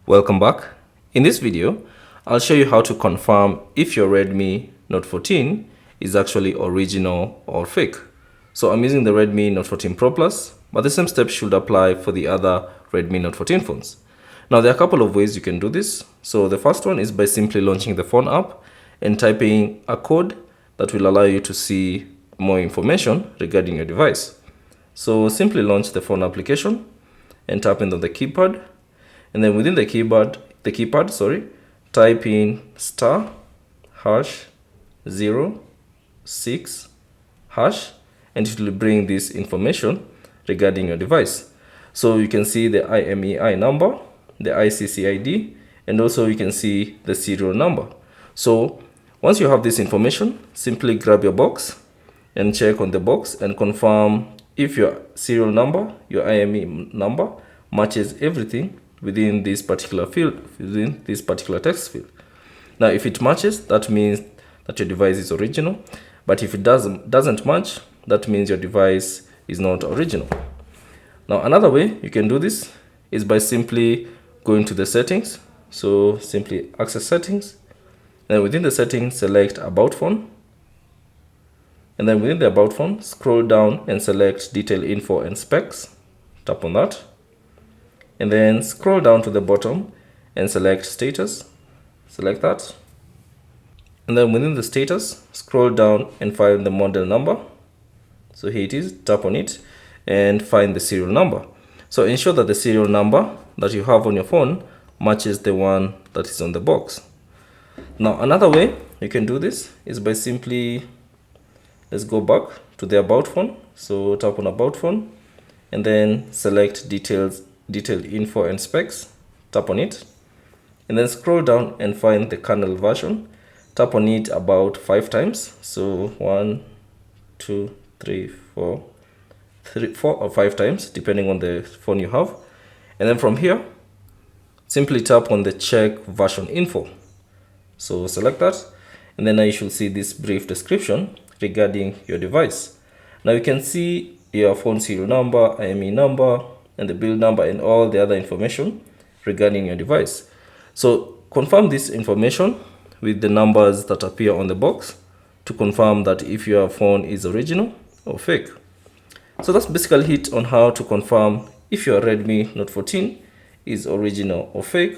Welcome back. In this video, I'll show you how to confirm if your Redmi Note 14 is actually original or fake. So I'm using the Redmi Note 14 Pro Plus, but the same steps should apply for the other Redmi Note 14 phones. Now there are a couple of ways you can do this. So the first one is by simply launching the phone app and typing a code that will allow you to see more information regarding your device. So simply launch the phone application and tap into the keypad. And then within the keypad, type in *#0 6#, and it will bring this information regarding your device. So you can see the IMEI number, the ICCID, and also you can see the serial number. So once you have this information, simply grab your box and check on the box and confirm if your serial number, your IMEI number, matches everything within this particular field, within this particular text field. Now, if it matches, that means that your device is original. But if it doesn't match, that means your device is not original. Now, another way you can do this is by simply going to the settings. So simply access settings. Then within the settings, select About Phone. And then within the About Phone, scroll down and select Detail Info and Specs. Tap on that. And then scroll down to the bottom and select Status. Select that. And then within the status, scroll down and find the model number. So here it is, tap on it and find the serial number. So ensure that the serial number that you have on your phone matches the one that is on the box. Now another way you can do this is by simply, let's go back to the About Phone. So tap on About Phone and then select Detailed Info and Specs. Tap on it and then scroll down and find the kernel version. Tap on it about 5 times. So 1, 2, 3, 4 or 5 times depending on the phone you have. And then from here, simply tap on the check version info. So select that and then you should see this brief description regarding your device. Now you can see your phone serial number, IMEI number, and the build number and all the other information regarding your device. So confirm this information with the numbers that appear on the box to confirm that if your phone is original or fake. So that's basically it on how to confirm if your Redmi Note 14 is original or fake.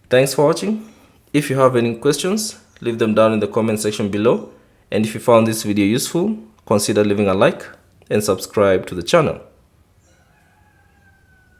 Thanks for watching. If you have any questions, leave them down in the comment section below. And if you found this video useful, consider leaving a like and subscribe to the channel.